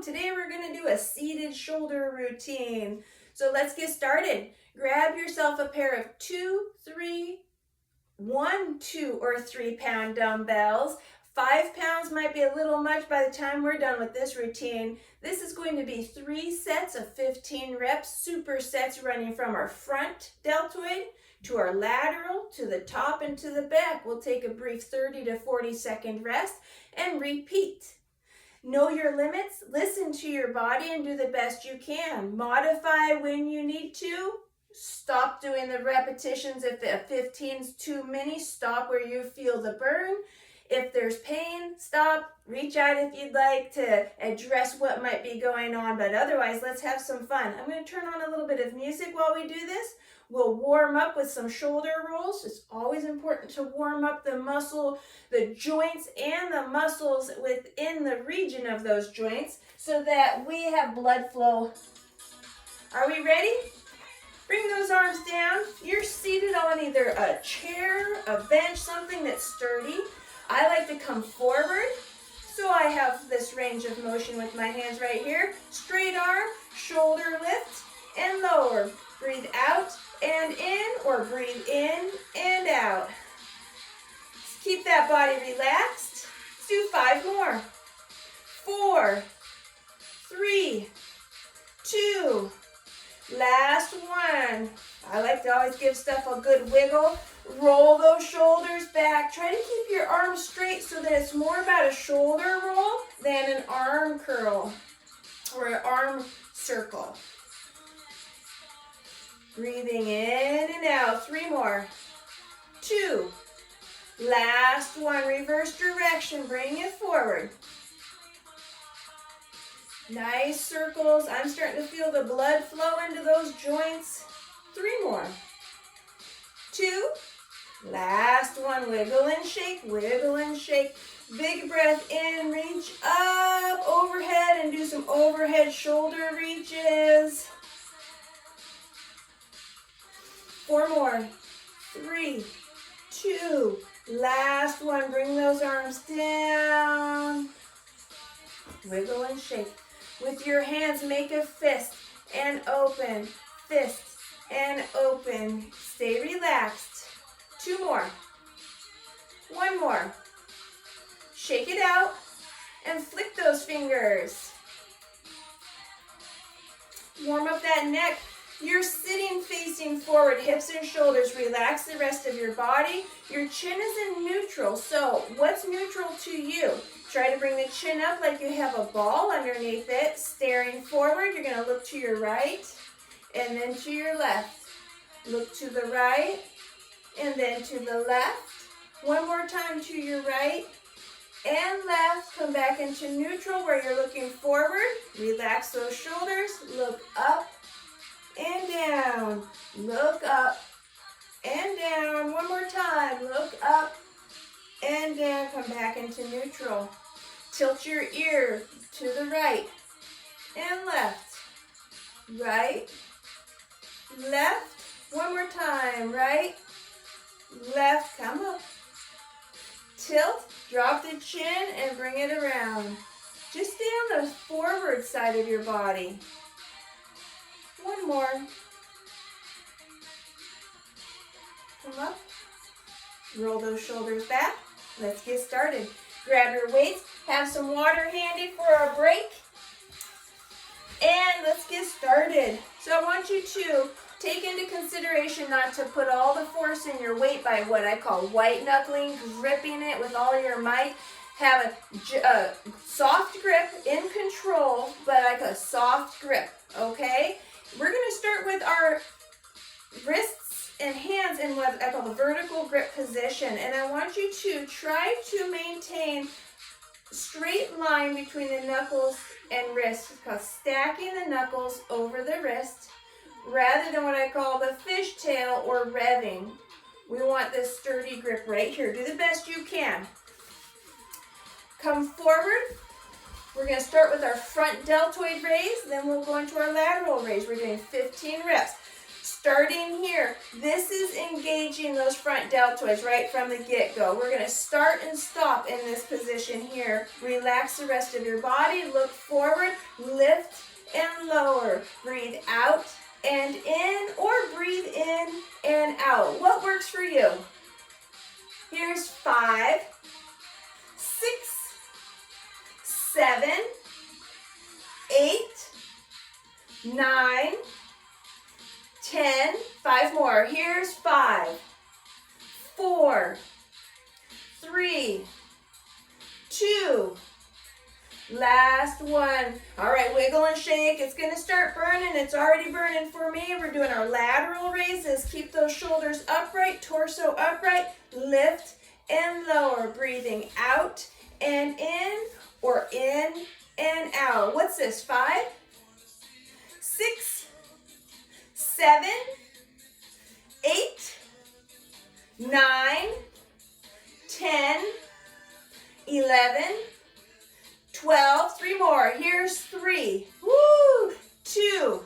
Today we're going to do a seated shoulder routine. So let's get started. Grab yourself a pair of 1, 2, or 3 pound dumbbells. 5 pounds might be a little much by the time we're done with this routine. This is going to be 3 sets of 15 reps, supersets running from our front deltoid to our lateral, to the top and to the back. We'll take a brief 30 to 40 second rest and repeat. Know your limits, listen to your body and do the best you can. Modify when you need to. Stop doing the repetitions if the 15's too many. Stop where you feel the burn. If there's pain, stop. Reach out if you'd like to address what might be going on, but otherwise, let's have some fun. I'm going to turn on a little bit of music while we do this. We'll warm up with some shoulder rolls. It's always important to warm up the muscle, the joints, and the muscles within the region of those joints so that we have blood flow. Are we ready? Bring those arms down. You're seated on either a chair, a bench, something that's sturdy. I like to come forward, so I have this range of motion with my hands right here. Straight arm, shoulder lift, and lower. Breathe out and in, or breathe in and out. Just keep that body relaxed. Let's do 5 more. 4, 3, 2, last one. I like to always give stuff a good wiggle. Roll those shoulders back. Try to keep your arms straight so that it's more about a shoulder roll than an arm curl or an arm circle. Breathing in and out. 3 more. 2. Last one. Reverse direction. Bring it forward. Nice circles. I'm starting to feel the blood flow into those joints. 3 more. 2. Last one. Wiggle and shake. Wiggle and shake. Big breath in. Reach up overhead and do some overhead shoulder reaches. 4 more. 3, 2. Last one. Bring those arms down. Wiggle and shake. With your hands, make a fist and open. Fist and open. Stay relaxed. 2 more. 1 more. Shake it out and flick those fingers. Warm up that neck. You're sitting facing forward, hips and shoulders. Relax the rest of your body. Your chin is in neutral. So what's neutral to you? Try to bring the chin up like you have a ball underneath it. Staring forward, you're going to look to your right and then to your left. Look to the right and then to the left. 1 more time to your right and left. Come back into neutral where you're looking forward. Relax those shoulders. Look up and down. Look up and down. 1 more time. Look up and down. Come back into neutral. Tilt your ear to the right and left. Right, left. 1 more time. Right, left. Come up. Tilt. Drop the chin and bring it around. Just stay on the forward side of your body. 1 more. Come up. Roll those shoulders back. Let's get started. Grab your weights. Have some water handy for our break. And let's get started. So I want you to take into consideration not to put all the force in your weight by what I call white knuckling, gripping it with all your might. Have a soft grip, in control, but like a soft grip, okay? We're going to start with our wrists and hands in what I call the vertical grip position. And I want you to try to maintain straight line between the knuckles and wrists. It's called stacking the knuckles over the wrist rather than what I call the fishtail or revving. We want this sturdy grip right here. Do the best you can. Come forward. We're going to start with our front deltoid raise, then we'll go into our lateral raise. We're doing 15 reps. Starting here, this is engaging those front deltoids right from the get-go. We're going to start and stop in this position here. Relax the rest of your body. Look forward, lift and lower. Breathe out and in, or breathe in and out. What works for you? Here's 5, 6, 7, 8, 9, 10, 5 more. Here's 5, 4, 3, 2, last one. All right, wiggle and shake. It's going to start burning. It's already burning for me. We're doing our lateral raises. Keep those shoulders upright, torso upright. Lift and lower. Breathing out and in, or in and out. What's this? 5, 6, 7, 8, 9, 10, 11, 12, 3 more. Here's 3, woo, 2,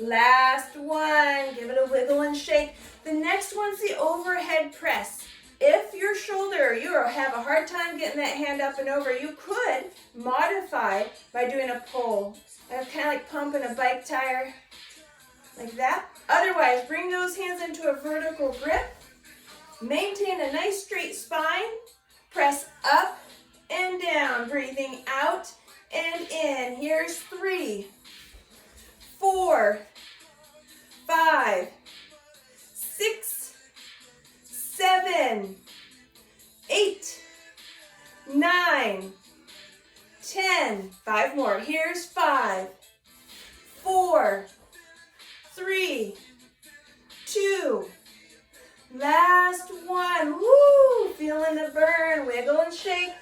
last one. Give it a wiggle and shake. The next one's the overhead press. If your shoulder, you have a hard time getting that hand up and over, you could modify by doing a pull. Kind of like pumping a bike tire, like that. Otherwise, bring those hands into a vertical grip. Maintain a nice straight spine. Press up and down, breathing out and in. Here's 3, 4, 5, 6, 7, 8, 9, 10. 5 more. Here's 5, 4, 3, 2, last one. Woo! Feeling the burn. Wiggle and shake.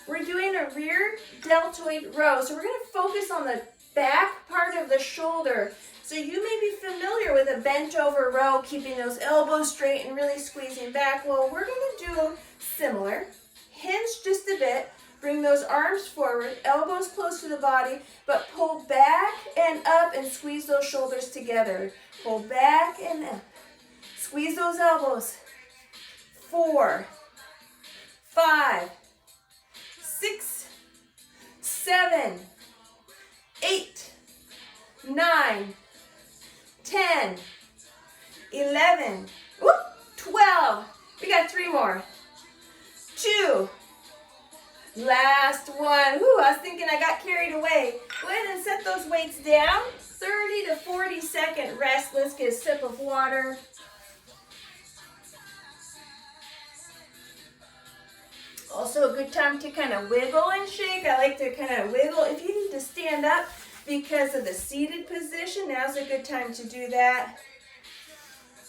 We're doing a rear deltoid row. So we're going to focus on the back part of the shoulder. So you may be familiar with a bent over row, keeping those elbows straight and really squeezing back. Well, we're going to do similar. Hinge just a bit. Bring those arms forward, elbows close to the body, but pull back and up and squeeze those shoulders together. Pull back and up. Squeeze those elbows. 4, 5, 6, 7, 8, 9, 10, 11, 12. We got 3 more. 2. Last one. Whew, I was thinking I got carried away. Go ahead and set those weights down. 30 to 40 second rest. Let's get a sip of water. Also a good time to kind of wiggle and shake. I like to kind of wiggle. If you need to stand up because of the seated position, now's a good time to do that.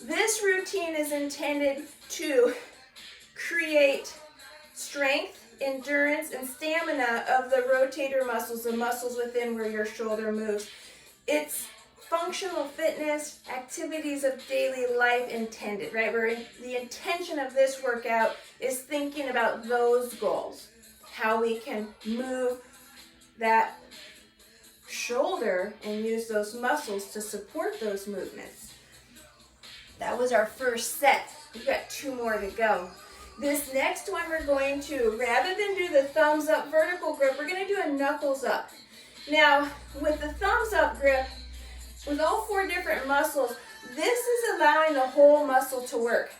This routine is intended to create strength, endurance, and stamina of the rotator muscles, the muscles within where your shoulder moves. It's functional fitness, activities of daily life intended, right? Where the intention of this workout is thinking about those goals, how we can move that shoulder and use those muscles to support those movements. That was our first set. We've got 2 more to go. This next one we're going to, rather than do the thumbs up vertical grip, we're going to do a knuckles up. Now, with the thumbs up grip, with all 4 different muscles, this is allowing the whole muscle to work.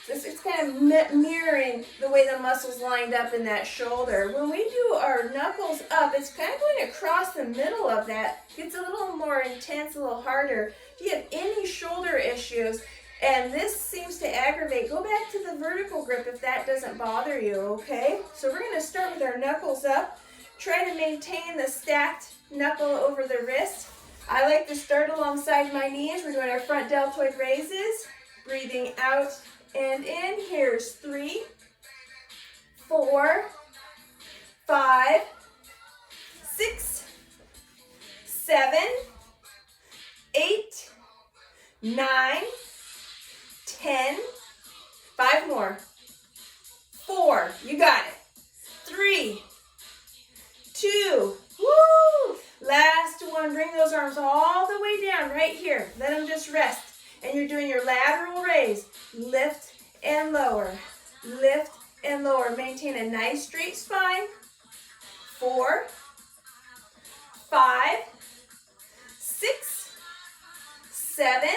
It's kind of mirroring the way the muscles lined up in that shoulder. When we do our knuckles up, it's kind of going across the middle of that. It gets a little more intense, a little harder. If you have any shoulder issues, and this seems to aggravate, go back to the vertical grip if that doesn't bother you, okay? So we're going to start with our knuckles up. Try to maintain the stacked knuckle over the wrist. I like to start alongside my knees. We're doing our front deltoid raises. Breathing out and in. Here's 3, 4, 5, 6, 7, 8, 9, 10, 5 more. 4, you got it. 3, 2, woo! Last one, bring those arms all the way down right here. Let them just rest. And you're you're doing your lateral raise. Lift and lower. Lift and lower. Maintain a nice straight spine. 4, 5, 6, 7,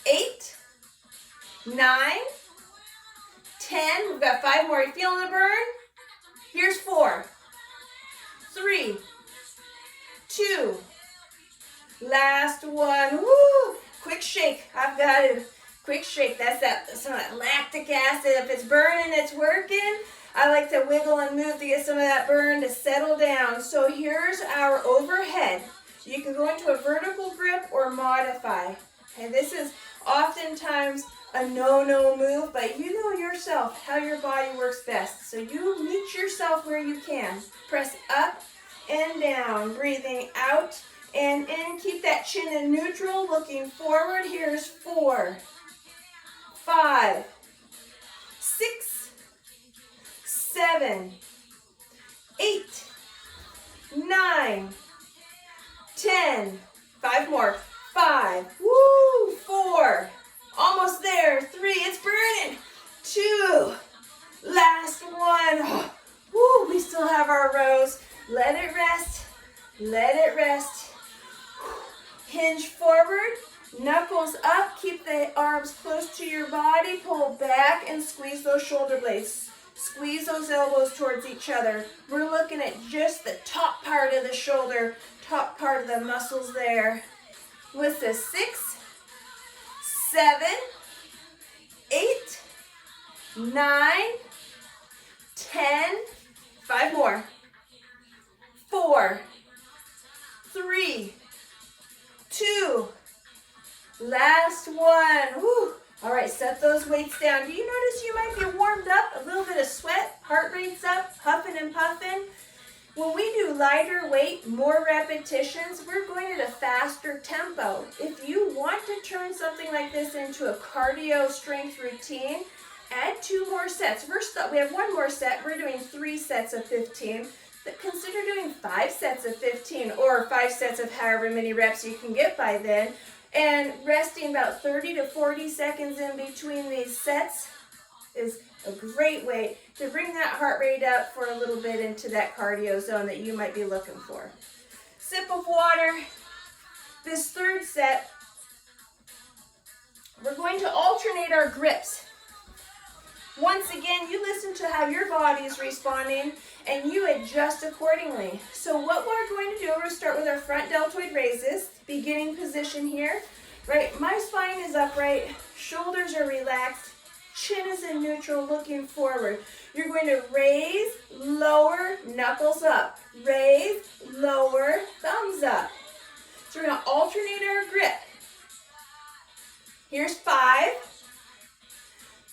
8, 9, 10. We've got 5 more. You feeling the burn? Here's 4, 3, 2. Last one. Woo! Quick shake. I've got it. Quick shake. That's some of that lactic acid. If it's burning, it's working. I like to wiggle and move to get some of that burn to settle down. So here's our overhead. You can go into a vertical grip or modify. Okay, this is oftentimes a no-no move, but you know yourself how your body works best. So you meet yourself where you can. Press up and down, breathing out and in. Keep that chin in neutral, looking forward. Here's 4, 5, 6, 7, 8, 9, 10. 5 more. 5. Woo! 4. Almost there. 3. It's burning. 2. Last one. Woo! We still have our rows. Let it rest. Let it rest. Hinge forward. Knuckles up. Keep the arms close to your body. Pull back and squeeze those shoulder blades. Squeeze those elbows towards each other. We're looking at just the top part of the shoulder, top part of the muscles there. What's this? 6, 7, 8, 9, 10. 5 more. 4, 3, 2. Last one. Woo. All right, set those weights down. Do you notice you might be warmed up? A little bit of sweat, heart rate's up, huffing and puffing. When we do lighter weight, more repetitions, we're going at a faster tempo. If you want to turn something like this into a cardio strength routine, add 2 more sets. We have 1 more set. We're doing 3 sets of 15. But consider doing 5 sets of 15 or 5 sets of however many reps you can get by then. And resting about 30 to 40 seconds in between these sets is a great way to bring that heart rate up for a little bit into that cardio zone that you might be looking for. Sip of water. This 3rd set, we're going to alternate our grips. Once again, you listen to how your body is responding and you adjust accordingly. So what we're going to do, we're going to start with our front deltoid raises, beginning position here. Right, my spine is upright, shoulders are relaxed, chin is in neutral, looking forward. You're going to raise, lower, knuckles up. Raise, lower, thumbs up. So we're going to alternate our grip. Here's 5,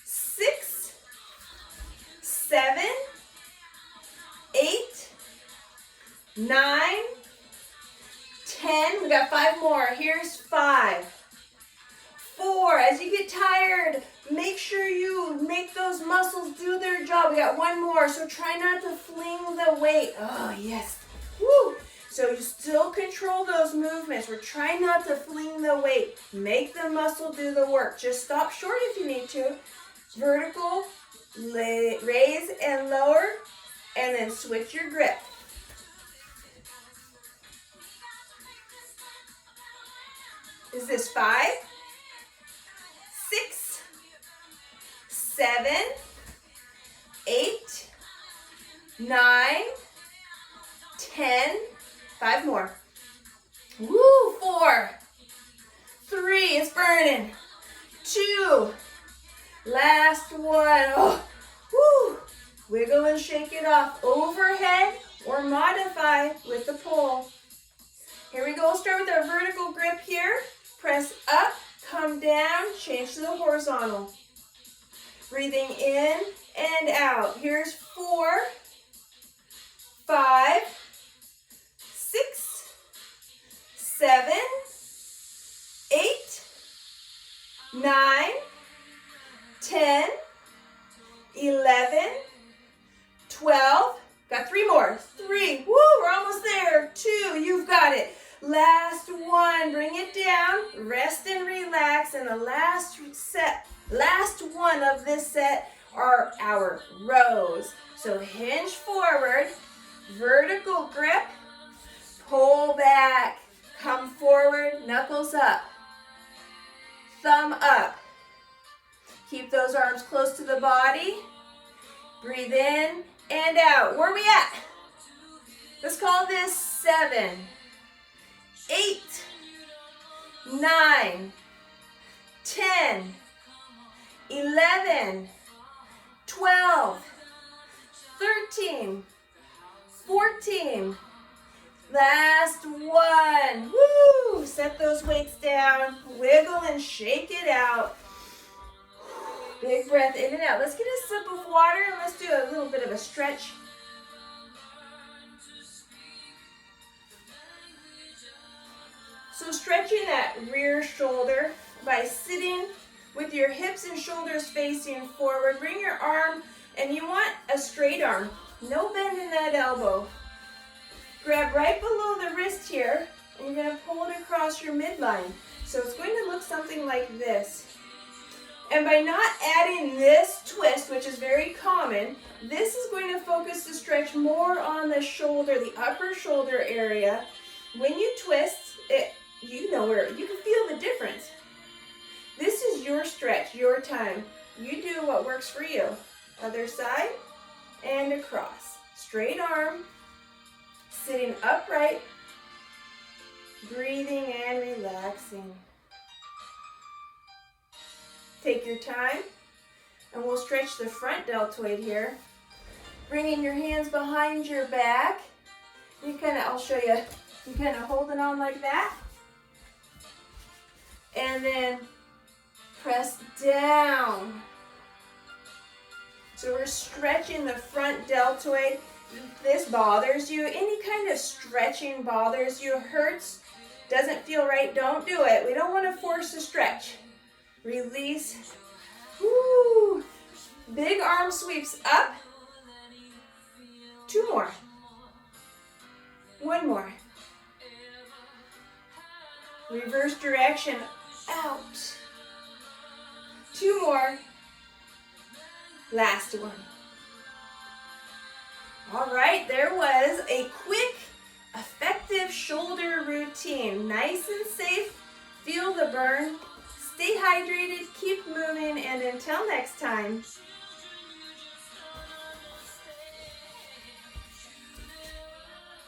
6, 7, 8, 9, 10. We got 5 more. Here's 5, 4. As you get tired, make sure you make those muscles do their job. We got 1 more, so try not to fling the weight. Oh, yes. Woo! So you still control those movements. We're trying not to fling the weight. Make the muscle do the work. Just stop short if you need to. Vertical, raise and lower, and then switch your grip. Is this 5, 6, 7, 8, 9, 10. 5 more. Woo, 4, 3, it's burning. 2, last one. Oh, woo. Wiggle and shake it off. Overhead or modify with the pull. Here we go. We'll start with our vertical grip here. Press up, come down, change to the horizontal. Breathing in and out. Here's 4, 5, 6, 7, 8, 9, 10, 11, 12. Got 3 more. 3. Woo, we're almost there. 2. You've got it. Last one, bring it down, rest and relax. And the last one of this set are our rows. So hinge forward, vertical grip, pull back, come forward, knuckles up, thumb up. Keep those arms close to the body. Breathe in and out. Where are we at? Let's call this 7, 8, 9, 10, 11, 12, 13, 14. Last one. Woo! Set those weights down. Wiggle and shake it out. Big breath in and out. Let's get a sip of water and let's do a little bit of a stretch. So stretching that rear shoulder by sitting with your hips and shoulders facing forward. Bring your arm, and you want a straight arm. No bend in that elbow. Grab right below the wrist here, and you're going to pull it across your midline. So it's going to look something like this. And by not adding this twist, which is very common, this is going to focus the stretch more on the shoulder, the upper shoulder area. When you twist, you know where, you can feel the difference. This is your stretch, your time. You do what works for you. Other side and across. Straight arm, sitting upright, breathing and relaxing. Take your time, and we'll stretch the front deltoid here. Bringing your hands behind your back. I'll show you. You kind of hold it on like that. And then press down. So we're stretching the front deltoid. If this bothers you, any kind of stretching bothers you, hurts, doesn't feel right, don't do it. We don't want to force a stretch. Release. Woo. Big arm sweeps up. 2 more. 1 more. Reverse direction. Out. 2 more. Last one. All right, there was a quick, effective shoulder routine. Nice and safe. Feel the burn. Stay hydrated, keep moving, and until next time,